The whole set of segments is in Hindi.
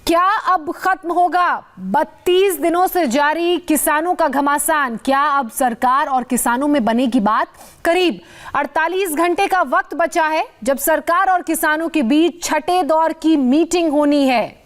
क्या अब खत्म होगा 32 दिनों से जारी किसानों का घमासान? क्या अब सरकार और किसानों में बनेगी बात? करीब 48 घंटे का वक्त बचा है जब सरकार और किसानों के बीच छठे दौर की मीटिंग होनी है।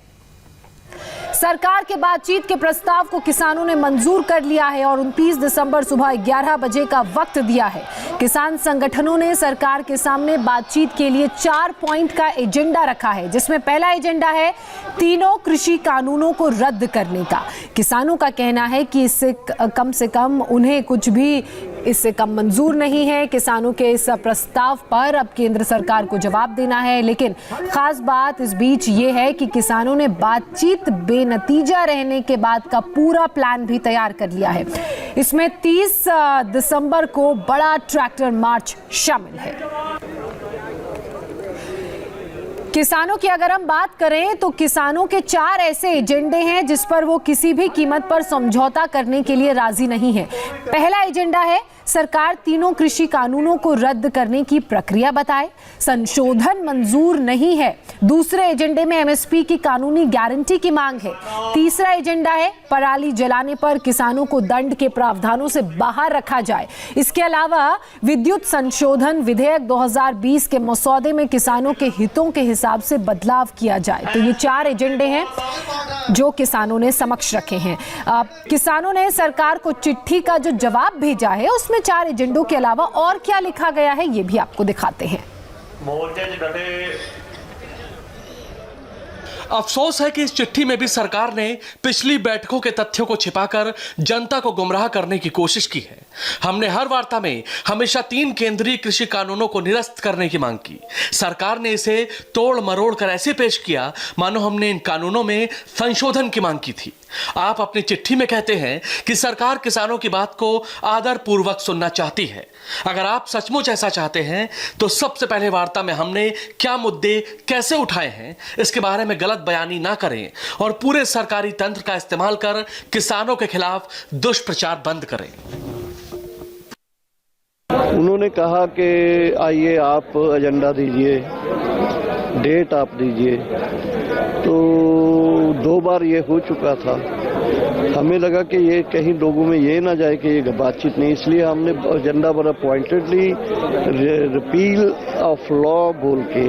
सरकार के बातचीत के प्रस्ताव को किसानों ने मंजूर कर लिया है और 29 दिसंबर सुबह 11 बजे का वक्त दिया है। किसान संगठनों ने सरकार के सामने बातचीत के लिए 4 पॉइंट का एजेंडा रखा है, जिसमें पहला एजेंडा है तीनों कृषि कानूनों को रद्द करने का। किसानों का कहना है कि इससे कम उन्हें कुछ भी इससे कम मंजूर नहीं है। किसानों के इस प्रस्ताव पर अब केंद्र सरकार को जवाब देना है, लेकिन खास बात इस बीच ये है कि किसानों ने बातचीत बेनतीजा रहने के बाद का पूरा प्लान भी तैयार कर लिया है। इसमें 30 दिसंबर को बड़ा ट्रैक्टर मार्च शामिल है। किसानों की अगर हम बात करें तो किसानों के 4 ऐसे एजेंडे हैं जिस पर वो किसी भी कीमत पर समझौता करने के लिए राजी नहीं है। पहला एजेंडा है सरकार तीनों कृषि कानूनों को रद्द करने की प्रक्रिया बताए, संशोधन मंजूर नहीं है। दूसरे एजेंडे में एमएसपी की कानूनी गारंटी की मांग है। तीसरा एजेंडा है पराली जलाने पर किसानों को दंड के प्रावधानों से बाहर रखा जाए। इसके अलावा विद्युत संशोधन विधेयक 2020 के मसौदे में किसानों के हितों के हिसाब से बदलाव किया जाए। तो ये 4 एजेंडे हैं जो किसानों ने समक्ष रखे हैं। किसानों ने सरकार को चिट्ठी का जो जवाब भेजा है उसमें 4 एजेंडों के अलावा और क्या लिखा गया है ये भी आपको दिखाते हैं। अफसोस है कि इस चिट्ठी में भी सरकार ने पिछली बैठकों के तथ्यों को छिपाकर जनता को गुमराह करने की कोशिश की है। हमने हर वार्ता में हमेशा 3 केंद्रीय कृषि कानूनों को निरस्त करने की मांग की। सरकार ने इसे तोड़ मरोड़ कर ऐसे पेश किया मानो हमने इन कानूनों में संशोधन की मांग की थी। आप अपनी चिट्ठी में कहते हैं कि सरकार किसानों की बात को आदर पूर्वक सुनना चाहती है। अगर आप सचमुच ऐसा चाहते हैं तो सबसे पहले वार्ता में हमने क्या मुद्दे कैसे उठाए हैं इसके बारे में गलत बयानी ना करें और पूरे सरकारी तंत्र का इस्तेमाल कर किसानों के खिलाफ दुष्प्रचार बंद करें। उन्होंने कहा कि आइए आप एजेंडा दीजिए, डेट आप दीजिए। तो 2 बार ये हो चुका था। हमें लगा कि ये कहीं लोगों में ये ना जाए कि ये बातचीत नहीं, इसलिए हमने एजेंडा बड़ा पॉइंटेडली रिपील ऑफ लॉ बोल के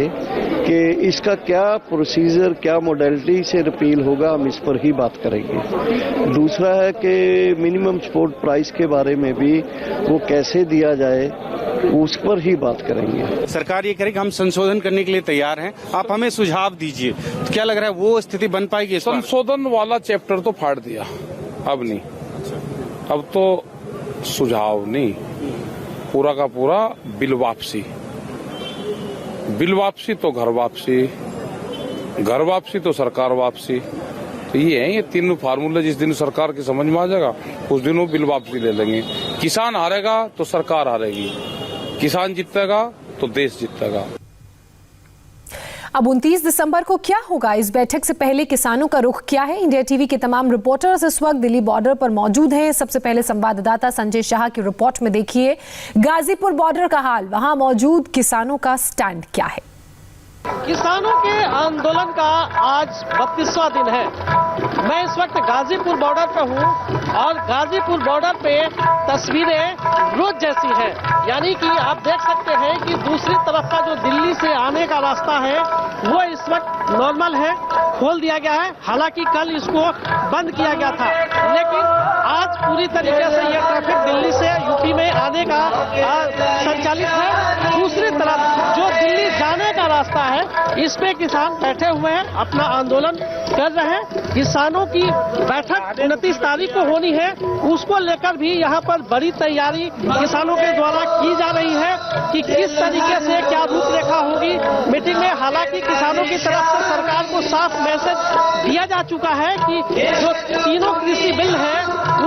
कि इसका क्या प्रोसीजर, क्या मोडेलिटी से रिपील होगा, हम इस पर ही बात करेंगे। दूसरा है कि मिनिमम सपोर्ट प्राइस के बारे में भी वो कैसे दिया जाए उस पर ही बात करेंगे। सरकार ये कहे कि हम संशोधन करने के लिए तैयार हैं, आप हमें सुझाव दीजिए। तो क्या लग रहा है वो स्थिति बन पाएगी? संशोधन वाला चैप्टर तो फाड़ दिया, अब नहीं, अब तो सुझाव नहीं, पूरा का पूरा बिल वापसी। बिल वापसी तो घर वापसी, घर वापसी तो सरकार वापसी। तो ये है, ये 3 फार्मूला जिस दिन सरकार की समझ में आ जाएगा उस दिन वो बिल वापसी ले लेंगे। किसान हारेगा तो सरकार हारेगी, किसान जीतेगा तो देश जीतेगा। अब 29 दिसंबर को क्या होगा? इस बैठक से पहले किसानों का रुख क्या है? इंडिया टीवी के तमाम रिपोर्टर्स इस वक्त दिल्ली बॉर्डर पर मौजूद हैं। सबसे पहले संवाददाता संजय शाह की रिपोर्ट में देखिए गाजीपुर बॉर्डर का हाल, वहां मौजूद किसानों का स्टैंड क्या है। किसानों के आंदोलन का आज 32वां दिन है। मैं इस वक्त गाजीपुर बॉर्डर पे हूँ और गाजीपुर बॉर्डर पे तस्वीरें रोज जैसी हैं। यानी कि आप देख सकते हैं कि दूसरी तरफ का जो दिल्ली से आने का रास्ता है वो इस वक्त नॉर्मल है, खोल दिया गया है। हालांकि कल इसको बंद किया गया था, लेकिन आज पूरी तरीके से यह ट्रैफिक दिल्ली से यूपी में आने का संचालित है। दूसरी तरफ जो दिल्ली जाने का रास्ता है इस पे किसान बैठे हुए हैं, अपना आंदोलन कर रहे हैं। किसानों की बैठक 29 तारीख को होनी है, उसको लेकर भी यहाँ पर बड़ी तैयारी किसानों के द्वारा की जा रही है कि किस तरीके से क्या रूपरेखा होगी मीटिंग में। हालांकि किसानों की तरफ से सरकार को साफ मैसेज दिया जा चुका है कि जो तीनों कृषि बिल है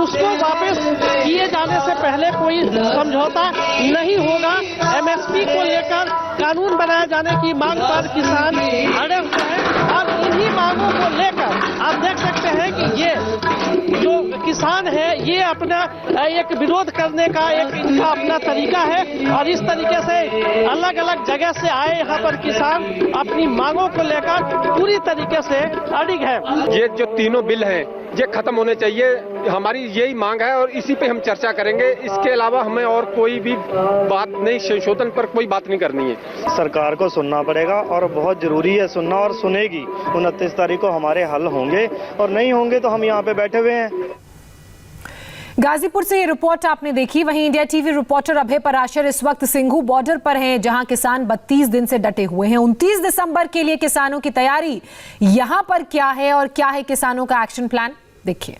उसको वापस किए जाने से पहले कोई समझौता नहीं होगा। एमएसपी को लेकर कानून बनाए जाने की मांग पर किसान अड़े हुए हैं और इन्हीं मांगों को लेकर आप देख सकते हैं कि ये जो किसान है ये अपना एक विरोध करने का एक इनका अपना तरीका है और इस तरीके से अलग अलग जगह से आए यहाँ पर किसान अपनी मांगों को लेकर पूरी तरीके से अड़िग है। ये जो तीनों बिल हैं ये खत्म होने चाहिए, हमारी यही मांग है और इसी पे हम चर्चा करेंगे। इसके अलावा हमें और कोई भी बात नहीं, संशोधन पर कोई बात नहीं करनी है। सरकार को सुनना पड़ेगा और बहुत जरूरी है सुनना, और सुनेगी। 29 तारीख को हमारे हल होंगे और नहीं होंगे तो हम यहाँ पे बैठे हुए हैं। गाजीपुर से ये रिपोर्ट आपने देखी। वहीं इंडिया टीवी रिपोर्टर अभय पराशर इस वक्त सिंघू बॉर्डर पर हैं, जहां किसान 32 दिन से डटे हुए हैं। 29 दिसंबर के लिए किसानों की तैयारी यहां पर क्या है और क्या है किसानों का एक्शन प्लान, देखिए।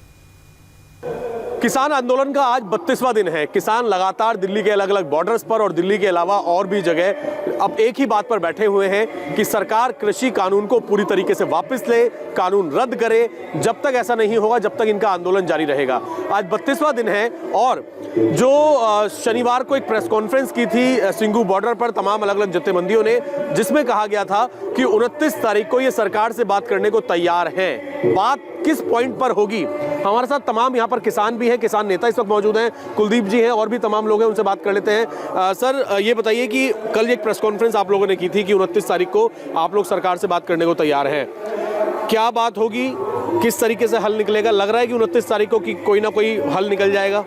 किसान आंदोलन का आज 32वां दिन है। किसान लगातार दिल्ली के अलग अलग बॉर्डर्स पर और दिल्ली के अलावा और भी जगह अब एक ही बात पर बैठे हुए हैं कि सरकार कृषि कानून को पूरी तरीके से वापस ले, कानून रद्द करे। जब तक ऐसा नहीं होगा जब तक इनका आंदोलन जारी रहेगा। आज 32वां दिन है और जो शनिवार को एक प्रेस कॉन्फ्रेंस की थी सिंघू बॉर्डर पर तमाम अलग अलग जत्थेबंदियों ने, जिसमें कहा गया था कि 29 तारीख को ये सरकार से बात करने को तैयार है। बात किस पॉइंट पर होगी? हमारे साथ तमाम यहाँ पर किसान भी हैं, किसान नेता इस वक्त मौजूद हैं। कुलदीप जी हैं और भी तमाम लोग हैं, उनसे बात कर लेते हैं। सर ये बताइए कि कल एक प्रेस कॉन्फ्रेंस आप लोगों ने की थी कि 29 तारीख को आप लोग सरकार से बात करने को तैयार हैं। क्या बात होगी, किस तरीके से हल निकलेगा? लग रहा है कि 29 तारीख को कोई ना कोई हल निकल जाएगा।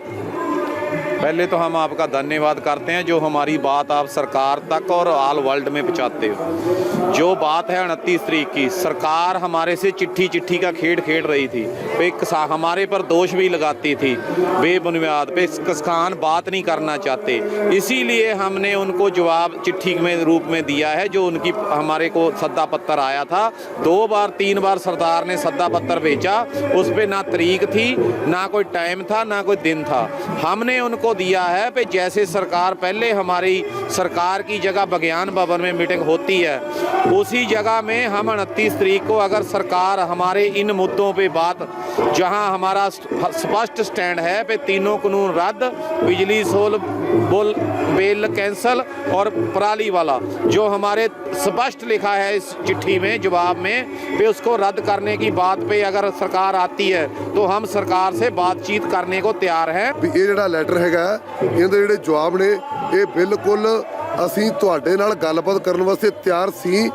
पहले तो हम आपका धन्यवाद करते हैं जो हमारी बात आप सरकार तक और ऑल वर्ल्ड में पहुंचाते हो। जो बात है 29 तारीख की, सरकार हमारे से चिट्ठी का खेल खेल रही थी, हमारे पर दोष भी लगाती थी बेबुनियाद पे। किसान बात नहीं करना चाहते, इसीलिए हमने उनको जवाब चिट्ठी में रूप में दिया है। जो उनकी हमारे को सद्दा पत्र आया था, 2 बार 3 बार सरदार ने सद्दा पत्र भेजा, उस पर ना तारीख थी, ना कोई टाइम था, ना कोई दिन था। हमने उनको दिया है कि जैसे सरकार पहले हमारी सरकार की जगह बग्यान भवन में मीटिंग होती है, उसी जगह में हम 29 तारीख को अगर सरकार हमारे इन मुद्दों पे बात, जहां हमारा स्पष्ट स्टैंड है पे तीनों कानून रद्द, बिजली सोल बिल कैंसल और पराली वाला, जो हमारे स्पष्ट लिखा है इस चिट्ठी में जवाब में पे, उसको रद्द करने की बात पे अगर सरकार आती है तो हम सरकार से बातचीत करने को तैयार हैं। ये ਜਿਹੜਾ ਲੈਟਰ ਹੈਗਾ ਇਹਦੇ ਜਿਹੜੇ ਜਵਾਬ ਨੇ ਇਹ ਬਿਲਕੁਲ ਅਸੀਂ ਤੁਹਾਡੇ ਨਾਲ ਗੱਲਬਾਤ ਕਰਨ ਵਾਸਤੇ ਤਿਆਰ ਸੀ।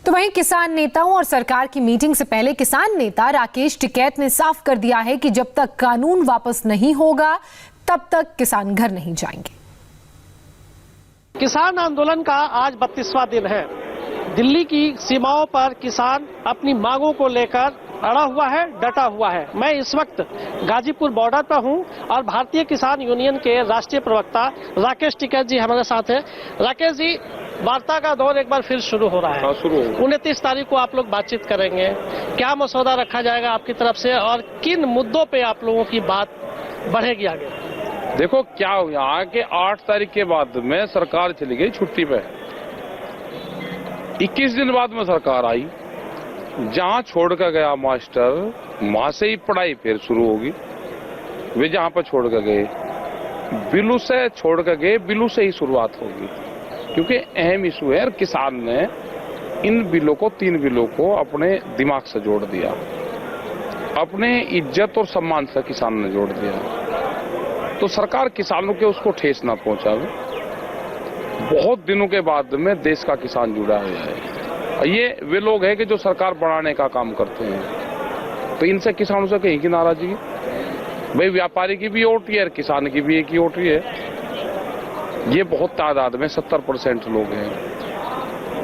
तो वहीं किसान नेताओं और सरकार की मीटिंग से पहले किसान नेता राकेश टिकैत ने साफ कर दिया है कि जब तक कानून वापस नहीं होगा तब तक किसान घर नहीं जाएंगे। किसान आंदोलन का आज 32वां दिन है। दिल्ली की सीमाओं पर किसान अपनी मांगों को लेकर अड़ा हुआ है, डटा हुआ है। मैं इस वक्त गाजीपुर बॉर्डर पर हूं और भारतीय किसान यूनियन के राष्ट्रीय प्रवक्ता राकेश टिकैत जी हमारे साथ हैं। राकेश जी, वार्ता का दौर एक बार फिर शुरू हो रहा है। 29 तारीख को आप लोग बातचीत करेंगे, क्या मसौदा रखा जाएगा आपकी तरफ से और किन मुद्दों पे आप लोगों की बात बढ़ेगी आगे? देखो क्या हो गया, आगे 8 तारीख के बाद में सरकार चली गई छुट्टी पे। 21 दिन बाद में सरकार आई, जहां छोड़ कर गया मास्टर वहां से ही पढ़ाई फिर शुरू होगी। वे जहां पर छोड़ कर गए, बिलू से छोड़ कर गए, बिलू से ही शुरुआत होगी, क्योंकि अहम इशू है। किसान ने इन बिलों को, 3 बिलों को अपने दिमाग से जोड़ दिया, अपने इज्जत और सम्मान से किसान ने जोड़ दिया। तो सरकार किसानों के उसको ठेस ना पहुंचावे। बहुत दिनों के बाद में देश का किसान जुड़ा हुआ है। ये वे लोग हैं कि जो सरकार बढ़ाने का काम करते हैं, तो इनसे किसानों से कहीं की नाराजगी? भाई व्यापारी की भी वोट है, किसान की भी एक ही वोट है। ये बहुत तादाद में 70% लोग हैं।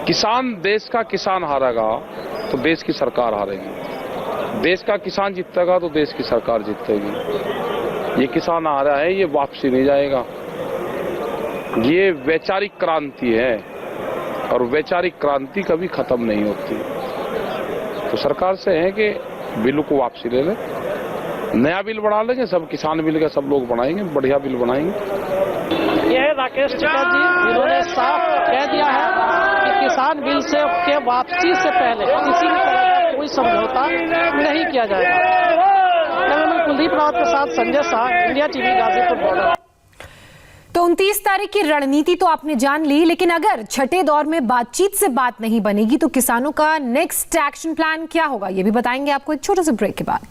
किसान, देश का किसान हारेगा तो देश की सरकार हारेगी, देश का किसान जीतेगा तो देश की सरकार जीतेगी। ये किसान आ रहा है, ये वापसी नहीं जाएगा। ये वैचारिक क्रांति है और वैचारिक क्रांति कभी खत्म नहीं होती। तो सरकार से है कि बिल को वापसी ले ले, नया बिल बना लेंगे, सब किसान मिल के सब लोग बनाएंगे, बढ़िया बिल बनाएंगे। यह राकेश टिकैत जी, जिन्होंने साफ कह दिया है कि किसान बिल से के वापसी से पहले किसी भी तरह का कोई समझौता नहीं किया जाएगा। कैमरामैन कुलदीप रावत के साथ Sanjay Shah, India TV, Ghazipur border. तो 29 तारीख की रणनीति तो आपने जान ली, लेकिन अगर छठे दौर में बातचीत से बात नहीं बनेगी तो किसानों का नेक्स्ट एक्शन प्लान क्या होगा, ये भी बताएंगे आपको एक छोटे से ब्रेक के बाद।